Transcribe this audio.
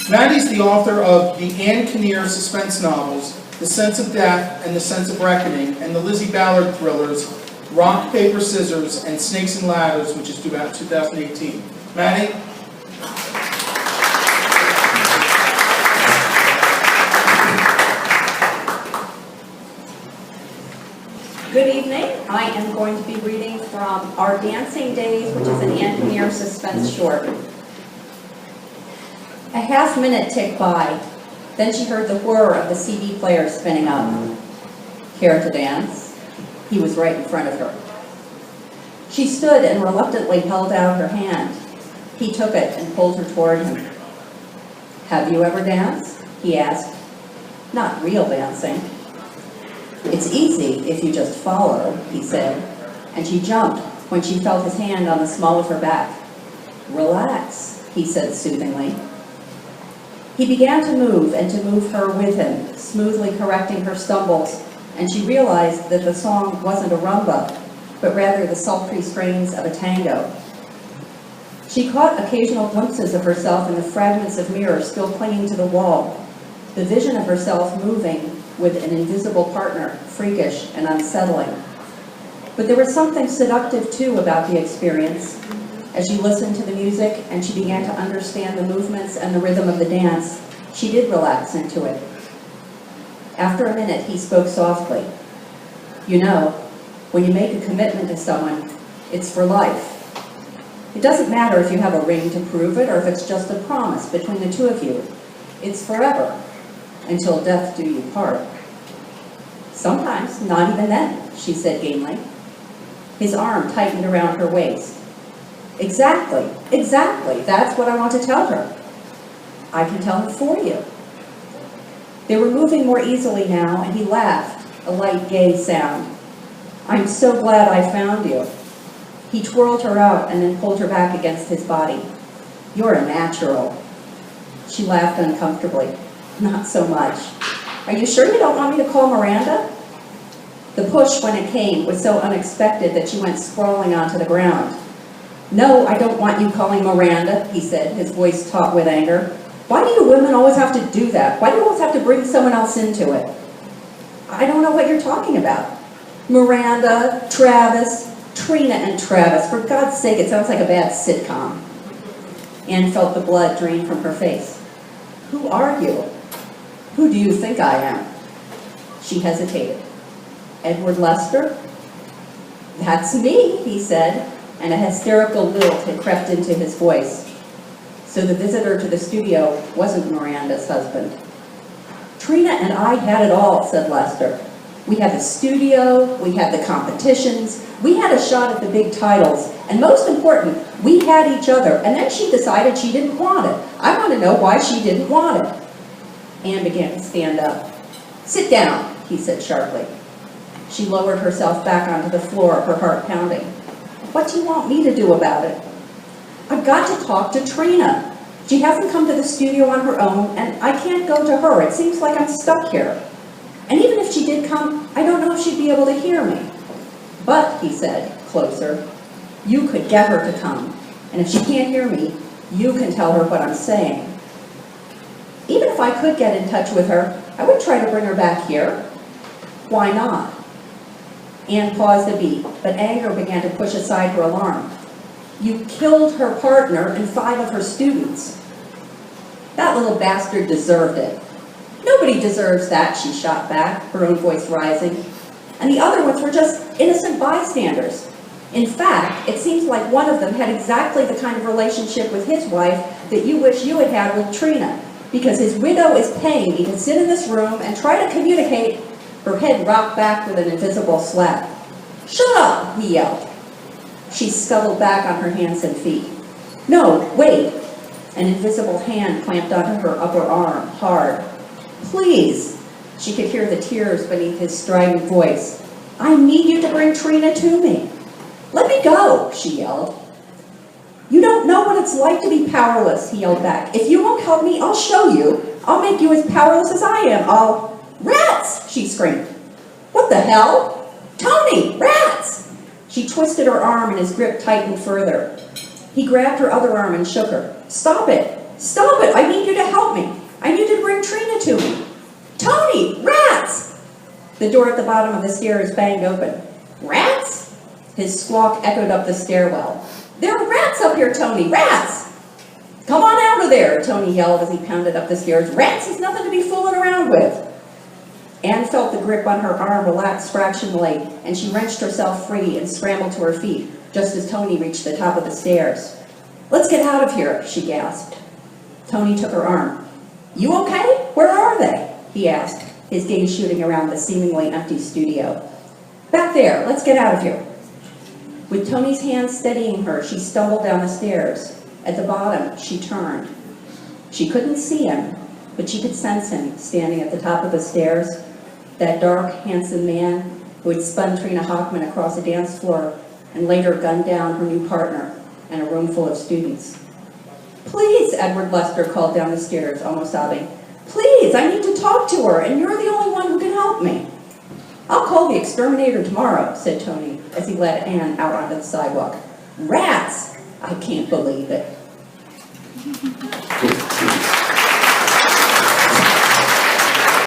Matty's the author of the Anne Kinnear suspense novels, The Sense of Death and The Sense of Reckoning, and the Lizzie Ballard thrillers, Rock, Paper, Scissors, and Snakes and Ladders, which is due out in 2018. Matty? Good evening. I am going to be reading from Our Dancing Days, which is an Anne Kinnear suspense short. A half minute ticked by. Then she heard the whir of the CD player spinning up. Care to dance? He was right in front of her. She stood and reluctantly held out her hand. He took it and pulled her toward him. Have you ever danced? He asked. Not real dancing. It's easy if you just follow, he said, and she jumped when she felt his hand on the small of her back. Relax, he said soothingly. He began to move and to move her with him, smoothly correcting her stumbles, and she realized that the song wasn't a rumba, but rather the sultry strains of a tango. She caught occasional glimpses of herself in the fragments of mirror still clinging to the wall, the vision of herself moving with an invisible partner, freakish and unsettling. But there was something seductive, too, about the experience. As she listened to the music and she began to understand the movements and the rhythm of the dance, she did relax into it. After a minute, he spoke softly. You know, when you make a commitment to someone, it's for life. It doesn't matter if you have a ring to prove it or if it's just a promise between the two of you. It's forever, until death do you part. Sometimes, not even then, she said gamely. His arm tightened around her waist. Exactly, that's what I want to tell her. I can tell her for you. They were moving more easily now, and he laughed, a light, gay sound. I'm so glad I found you. He twirled her out and then pulled her back against his body. You're a natural. She laughed uncomfortably. Not so much. Are you sure you don't want me to call Miranda? The push, when it came, was so unexpected that she went sprawling onto the ground. No, I don't want you calling Miranda, he said, his voice taut with anger. Why do you women always have to do that? Why do you always have to bring someone else into it? I don't know what you're talking about. Miranda, Travis, Trina and Travis. For God's sake, it sounds like a bad sitcom. Anne felt the blood drain from her face. Who are you? Who do you think I am? She hesitated. Edward Lester? That's me, he said, and a hysterical lilt had crept into his voice. So the visitor to the studio wasn't Miranda's husband. Trina and I had it all, said Lester. We had the studio, we had the competitions, we had a shot at the big titles, and most important, we had each other, and then she decided she didn't want it. I want to know why she didn't want it. Anne began to stand up. Sit down, he said sharply. She lowered herself back onto the floor, her heart pounding. What do you want me to do about it? I've got to talk to Trina. She hasn't come to the studio on her own, and I can't go to her. It seems like I'm stuck here. And even if she did come, I don't know if she'd be able to hear me. But, he said, closer, you could get her to come. And if she can't hear me, you can tell her what I'm saying. Even if I could get in touch with her, I would try to bring her back here. Why not? Anne paused a beat, but anger began to push aside her alarm. You killed her partner and 5 of her students. That little bastard deserved it. Nobody deserves that, she shot back, her own voice rising. And the other ones were just innocent bystanders. In fact, it seems like one of them had exactly the kind of relationship with his wife that you wish you had had with Trina, because his widow is paying me to sit in this room and try to communicate. Her head rocked back with an invisible slap. Shut up, he yelled. She scuttled back on her hands and feet. No, wait. An invisible hand clamped onto her upper arm, hard. Please. She could hear the tears beneath his strident voice. I need you to bring Trina to me. Let me go, she yelled. You don't know what it's like to be powerless, he yelled back. If you won't help me, I'll show you. I'll make you as powerless as I am. Rats, she screamed. What the hell? Tony, rats! She twisted her arm and his grip tightened further. He grabbed her other arm and shook her. Stop it. Stop it, I need you to help me. I need you to bring Trina to me. Tony, rats! The door at the bottom of the stairs banged open. Rats? His squawk echoed up the stairwell. There are rats up here, Tony, rats! Come on out of there, Tony yelled as he pounded up the stairs. Rats is nothing to be fooling around with. Anne felt the grip on her arm relax fractionally, and she wrenched herself free and scrambled to her feet, just as Tony reached the top of the stairs. Let's get out of here, she gasped. Tony took her arm. You okay? Where are they? He asked, his gaze shooting around the seemingly empty studio. Back there, let's get out of here. With Tony's hand steadying her, she stumbled down the stairs. At the bottom, she turned. She couldn't see him, but she could sense him standing at the top of the stairs, that dark, handsome man who had spun Trina Hockman across a dance floor and later gunned down her new partner in a room full of students. Please, Edward Lester called down the stairs, almost sobbing. Please, I need to talk to her, and you're the only one who can help me. I'll call the exterminator tomorrow, said Tony, as he led Anne out onto the sidewalk. Rats! I can't believe it.